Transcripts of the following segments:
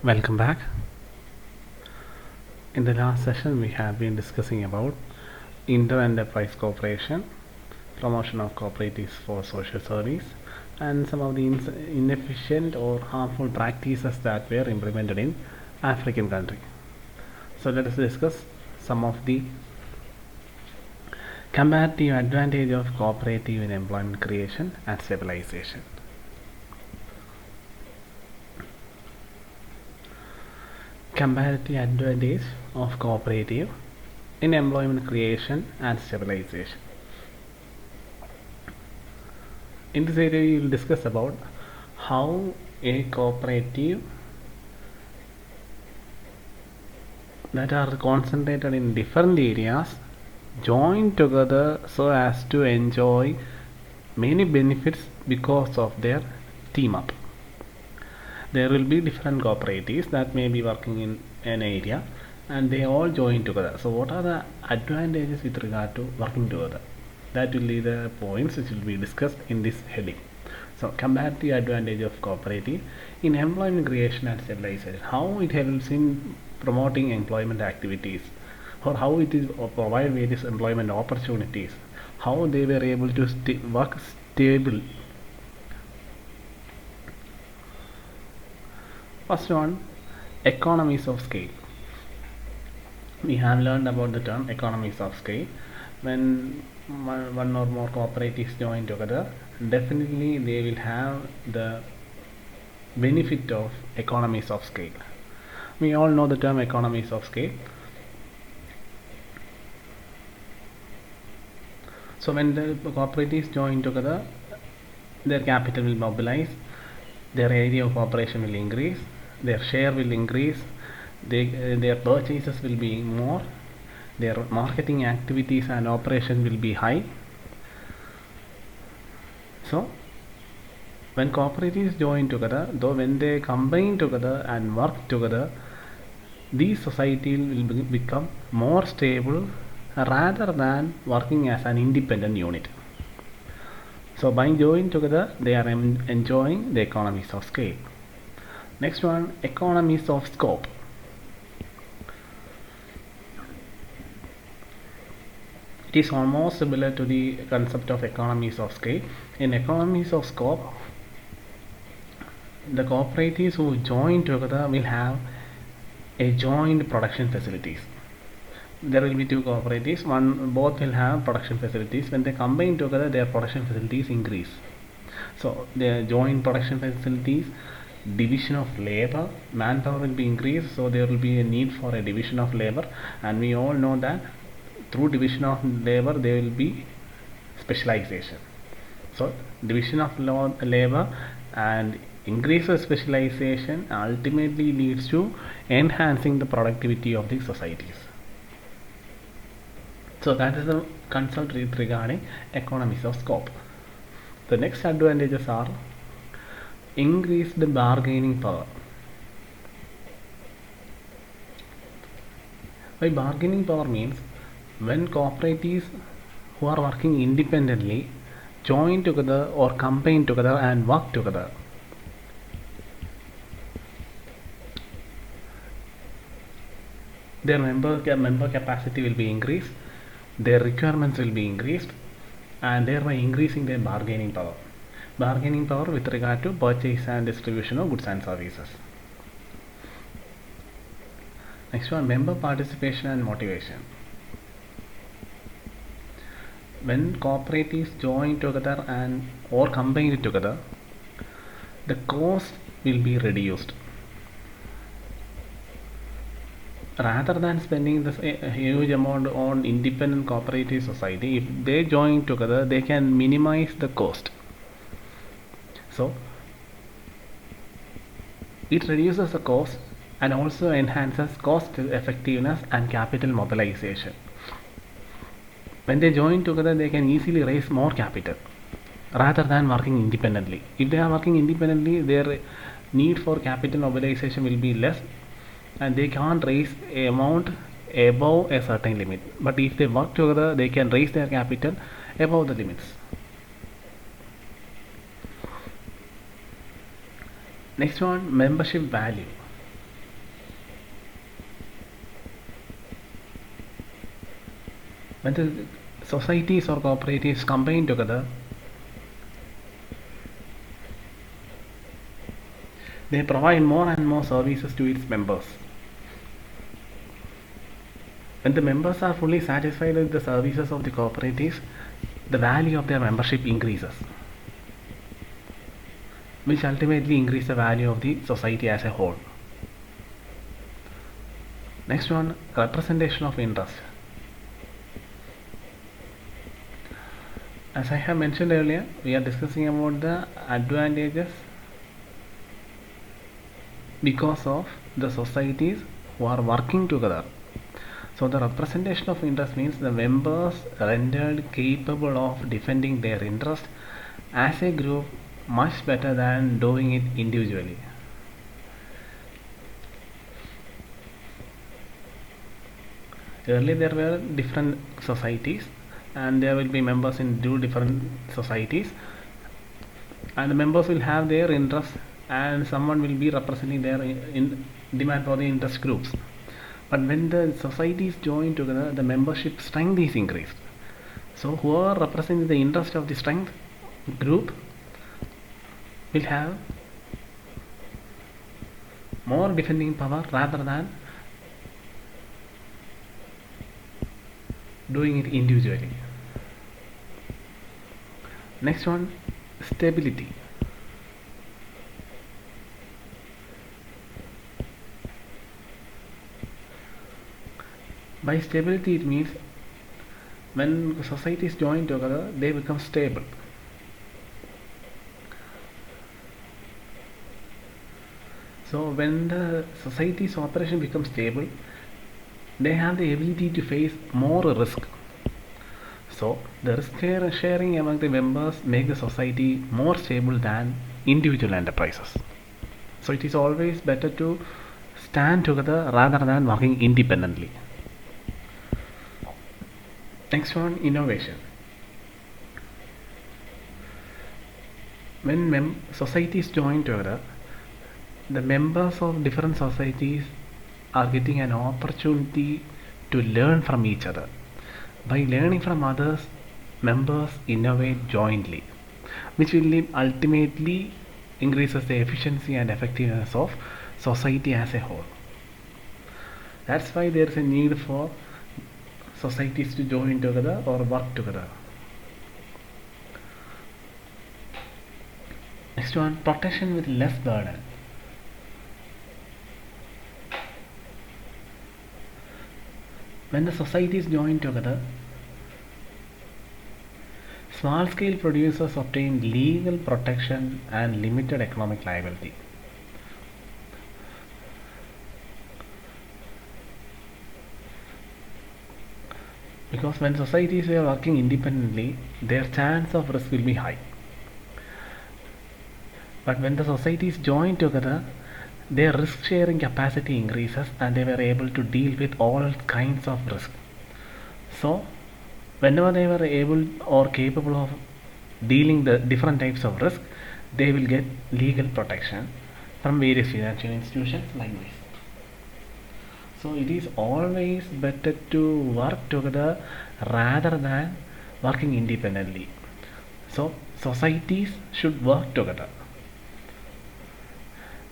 Welcome back. In the last session, we have been discussing about inter-enterprise cooperation, promotion of cooperatives for social service, and some of the inefficient or harmful practices that were implemented in African country. So let us discuss some of the comparative advantage of cooperative in employment creation and stabilization. Comparative advantage of cooperative in employment creation and stabilization. In this area, we will discuss about how a cooperative that are concentrated in different areas join together so as to enjoy many benefits because of their team up. There will be different cooperatives that may be working in an area and they all join together. So what are the advantages with regard to working together? That will be the points which will be discussed in this heading. So comparative advantage of cooperative in employment creation and stabilization. How it helps in promoting employment activities, or how it is provide various employment opportunities, how they were able to work stable. First one, economies of scale. We have learned about the term economies of scale. When one or more cooperatives join together, definitely they will have the benefit of economies of scale. We all know the term economies of scale. So when the cooperatives join together, their capital will mobilize, their area of operation will increase, their share will increase, their purchases will be more, their marketing activities and operation will be high. So when cooperatives join together, though when they combine together and work together, these societies will become more stable rather than working as an independent unit. So by joining together, they are enjoying the economies of scale. Next one, economies of scope. It is almost similar to the concept of economies of scale. In economies of scope, the cooperatives who join together will have a joint production facilities. There will be two cooperatives, both will have production facilities. When they combine together, their production facilities increase. So their joint production facilities, division of labor, manpower will be increased, so there will be a need for a division of labor, and we all know that through division of labor there will be specialization. So division of labor and increase of specialization ultimately leads to enhancing the productivity of the societies. So that is the concept regarding economies of scope. The next advantages are increased bargaining power. By bargaining power means when cooperatives who are working independently join together or combine together and work together, their member capacity will be increased, their requirements will be increased, and thereby increasing their bargaining power. Bargaining power with regard to purchase and distribution of goods and services. Next one, member participation and motivation. When cooperatives join together and or combine together, the cost will be reduced. Rather than spending this a huge amount on independent cooperative society, if they join together, they can minimize the cost. So it reduces the cost and also enhances cost effectiveness and capital mobilization. When they join together, they can easily raise more capital rather than working independently. If they are working independently, their need for capital mobilization will be less and they can't raise a amount above a certain limit. But if they work together, they can raise their capital above the limits. Next one, membership value. When the societies or cooperatives combine together, they provide more and more services to its members. When the members are fully satisfied with the services of the cooperatives, the value of their membership increases, which ultimately increase the value of the society as a whole. Next one, representation of interest. As I have mentioned earlier, we are discussing about the advantages because of the societies who are working together. So the representation of interest means the members rendered capable of defending their interest as a group much better than doing it individually. Earlier there were different societies and there will be members in two different societies, and the members will have their interests and someone will be representing their demand for the interest groups. But when the societies join together, the membership strength is increased. So whoever represents the interest of the strength group will have more defending power rather than doing it individually. Next one, stability. By stability it means when societies join together, they become stable. So when the society's operation becomes stable, they have the ability to face more risk. So the risk sharing among the members make the society more stable than individual enterprises. So it is always better to stand together rather than working independently. Next one, innovation. When societies join together, the members of different societies are getting an opportunity to learn from each other. By learning from others, members innovate jointly, which will ultimately increases the efficiency and effectiveness of society as a whole. That's why there is a need for societies to join together or work together. Next one, protection with less burden. When the societies join together, small scale producers obtain legal protection and limited economic liability. Because when societies are working independently, their chance of risk will be high. But when the societies join together, their risk sharing capacity increases and they were able to deal with all kinds of risk. So whenever they were able or capable of dealing the different types of risk, they will get legal protection from various financial institutions like this. So it is always better to work together rather than working independently. So societies should work together.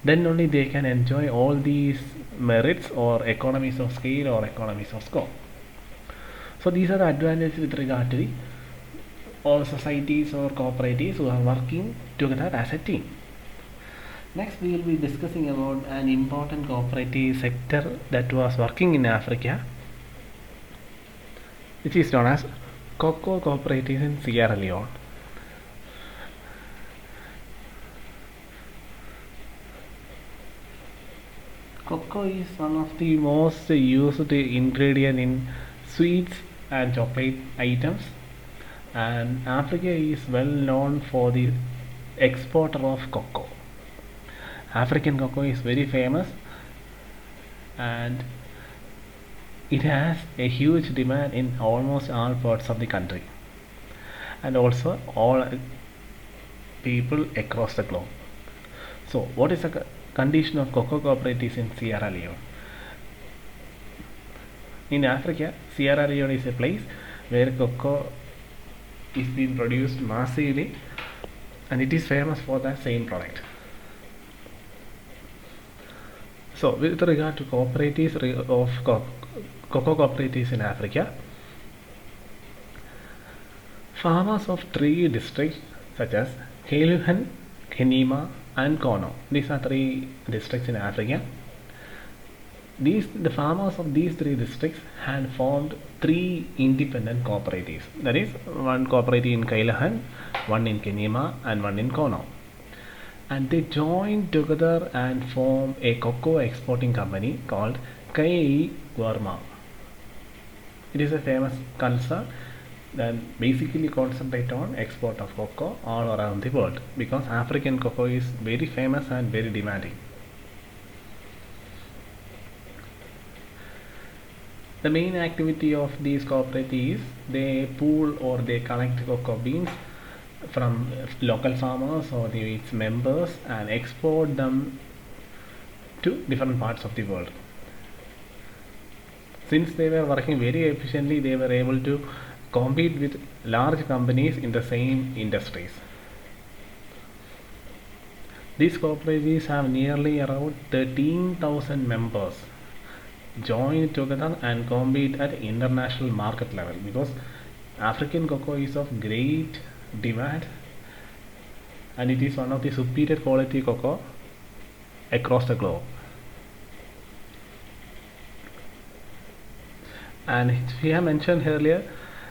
Then only they can enjoy all these merits or economies of scale or economies of scope. So these are the advantages with regard to the all societies or cooperatives who are working together as a team. Next we will be discussing about an important cooperative sector that was working in Africa, which is known as cocoa cooperatives in Sierra Leone. Cocoa is one of the most used ingredient in sweets and chocolate items, and Africa is well known for the exporter of cocoa. African cocoa is very famous and it has a huge demand in almost all parts of the country and also all people across the globe. So what is the condition of cocoa cooperatives in Sierra Leone? In Africa, Sierra Leone is a place where cocoa is being produced massively, and it is famous for the same product. So with regard to cooperatives of cocoa cooperatives in Africa, farmers of 3 districts such as Heluhan, Kenema and Kono, these are 3 districts in Africa. The farmers of these 3 districts had formed 3 independent cooperatives. That is, one cooperative in Kailahan, one in Kenema and one in Kono. And they joined together and formed a cocoa exporting company called Kai Guarma. It is a famous concern that basically concentrate on export of cocoa all around the world, because African cocoa is very famous and very demanding. The main activity of these cooperatives, they pool or they collect cocoa beans from local farmers or its members and export them to different parts of the world. Since they were working very efficiently, they were able to compete with large companies in the same industries. These cooperatives have nearly around 13,000 members join together and compete at international market level, because African cocoa is of great demand and it is one of the superior quality cocoa across the globe. And we have mentioned earlier,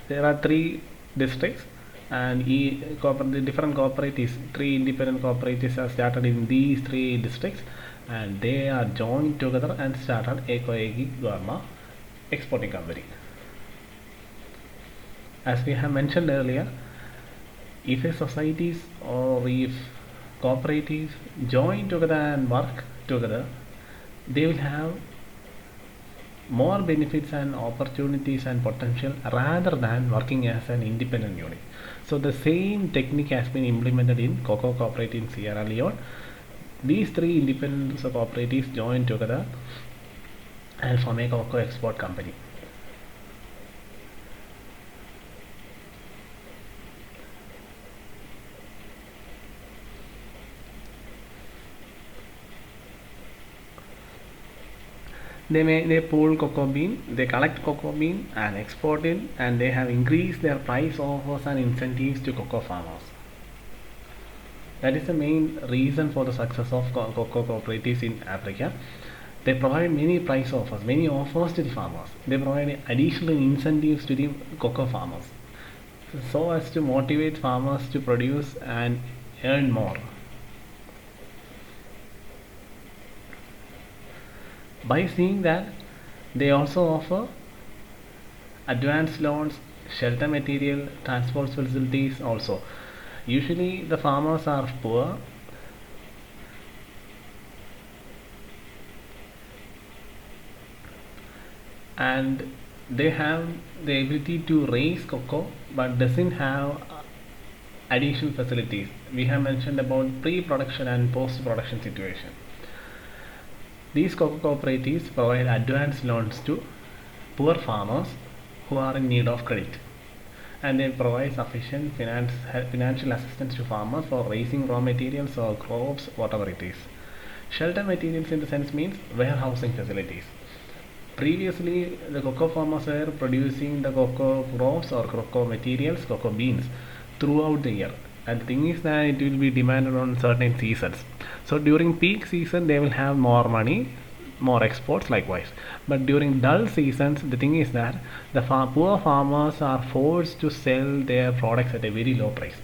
there are 3 districts and the different cooperatives, 3 independent cooperatives are started in these 3 districts, and they are joined together and started a Koigi Guarma exporting company. As we have mentioned earlier, if a societies or if cooperatives join together and work together, they will have more benefits and opportunities and potential rather than working as an independent unit. So the same technique has been implemented in cocoa cooperative in Sierra Leone. These 3 independent cooperatives join together and form a cocoa export company. They pool cocoa bean, they collect cocoa bean and export it, and they have increased their price offers and incentives to cocoa farmers. That is the main reason for the success of cocoa cooperatives in Africa. They provide many price offers, many offers to the farmers. They provide additional incentives to the cocoa farmers, so as to motivate farmers to produce and earn more. By seeing that, they also offer advanced loans, shelter material, transport facilities also. Usually the farmers are poor and they have the ability to raise cocoa but doesn't have additional facilities. We have mentioned about pre-production and post-production situation. These cocoa cooperatives provide advanced loans to poor farmers who are in need of credit, and they provide sufficient financial assistance to farmers for raising raw materials or crops, whatever it is. Shelter materials in the sense means warehousing facilities. Previously, the cocoa farmers were producing the cocoa crops or cocoa materials, cocoa beans, throughout the year. And the thing is that it will be demanded on certain seasons. So during peak season, they will have more money, more exports likewise. But during dull seasons, the thing is that the poor farmers are forced to sell their products at a very low price.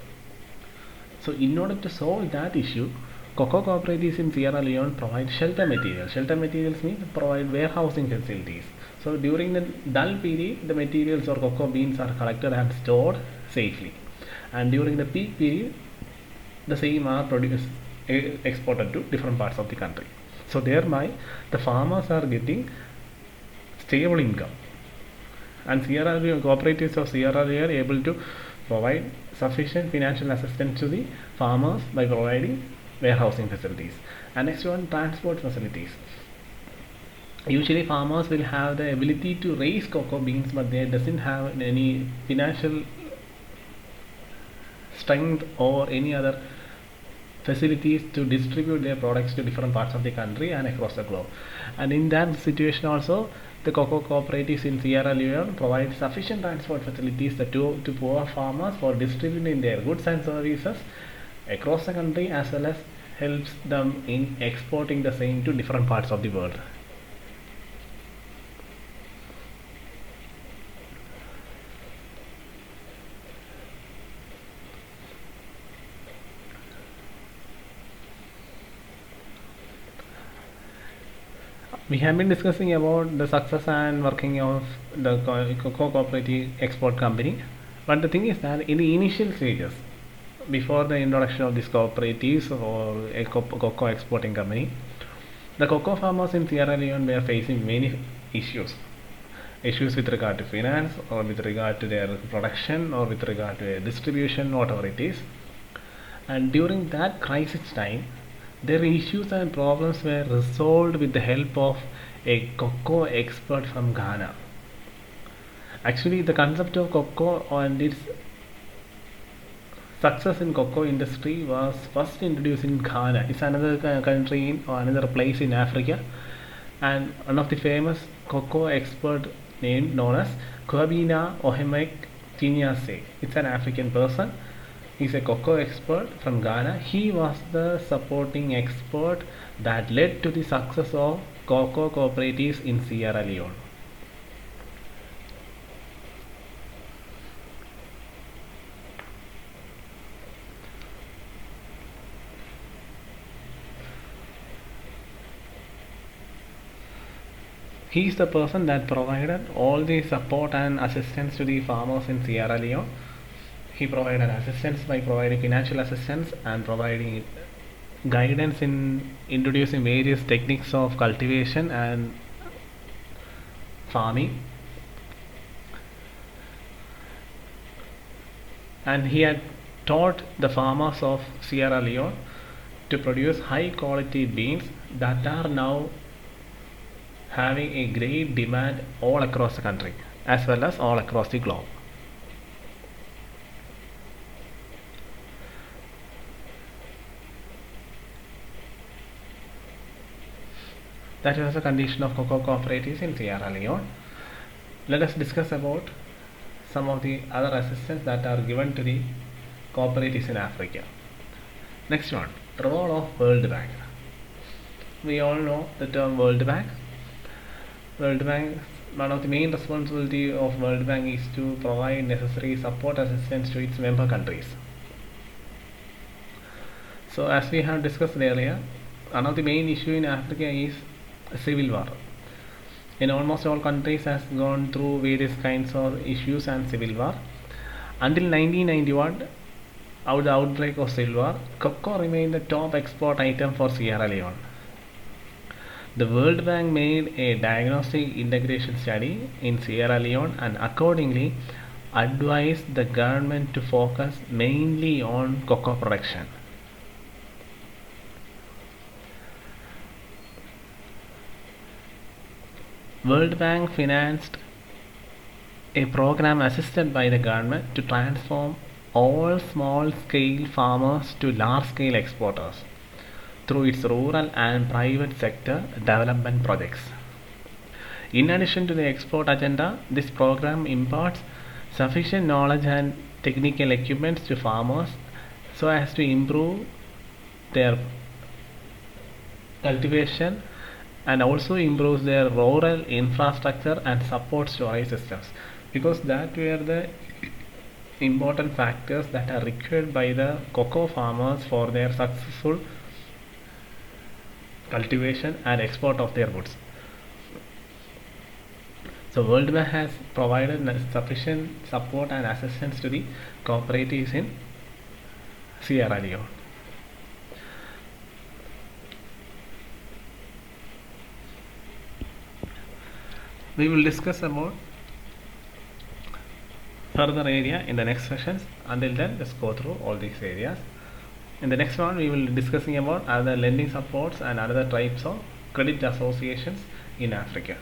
So in order to solve that issue, cocoa cooperatives in Sierra Leone provide shelter materials. Shelter materials means provide warehousing facilities. So during the dull period, the materials or cocoa beans are collected and stored safely. And during the peak period, the same are produced, exported to different parts of the country. So thereby, the farmers are getting stable income. And Sierra Leone cooperatives of Sierra Leone are able to provide sufficient financial assistance to the farmers by providing warehousing facilities. And next one, transport facilities. Usually farmers will have the ability to raise cocoa beans, but they doesn't have any financial strength or any other facilities to distribute their products to different parts of the country and across the globe. And in that situation also, the cocoa cooperatives in Sierra Leone provide sufficient transport facilities to poor farmers for distributing their goods and services across the country, as well as helps them in exporting the same to different parts of the world. We have been discussing about the success and working of the cocoa cooperative export company, but the thing is that in the initial stages, before the introduction of these cooperatives or a cocoa exporting company, the cocoa farmers in Sierra Leone were facing many issues. Issues with regard to finance, or with regard to their production, or with regard to their distribution, whatever it is. And during that crisis time, their issues and problems were resolved with the help of a cocoa expert from Ghana. Actually, the concept of cocoa and its success in cocoa industry was first introduced in Ghana. It's another country or another place in Africa, and one of the famous cocoa expert named known as Kwabena Ohemek Tinyase. It's an African person. He's a cocoa expert from Ghana. He was the supporting expert that led to the success of cocoa cooperatives in Sierra Leone. He is the person that provided all the support and assistance to the farmers in Sierra Leone. He provided assistance by providing financial assistance and providing guidance in introducing various techniques of cultivation and farming. And he had taught the farmers of Sierra Leone to produce high quality beans that are now having a great demand all across the country as well as all across the globe. That was the condition of cocoa cooperatives in Sierra Leone. Let us discuss about some of the other assistance that are given to the cooperatives in Africa. Next one, role of World Bank. We all know the term World Bank. World Bank, one of the main responsibility of World Bank is to provide necessary support assistance to its member countries. So as we have discussed earlier, one of the main issue in Africa is civil war. In almost all countries has gone through various kinds of issues and civil war. Until 1991, the outbreak of civil war, cocoa remained the top export item for Sierra Leone. The World Bank made a diagnostic integration study in Sierra Leone and accordingly advised the government to focus mainly on cocoa production. World Bank financed a program assisted by the government to transform all small scale farmers to large scale exporters through its rural and private sector development projects. In addition to the export agenda, this program imparts sufficient knowledge and technical equipment to farmers so as to improve their cultivation and also improves their rural infrastructure and support storage systems, because that were the important factors that are required by the cocoa farmers for their successful cultivation and export of their goods. So World Bank has provided sufficient support and assistance to the cooperatives in Sierra Leone. We will discuss about further area in the next sessions. Until then, let's go through all these areas. In the next one, we will be discussing about other lending supports and other types of credit associations in Africa.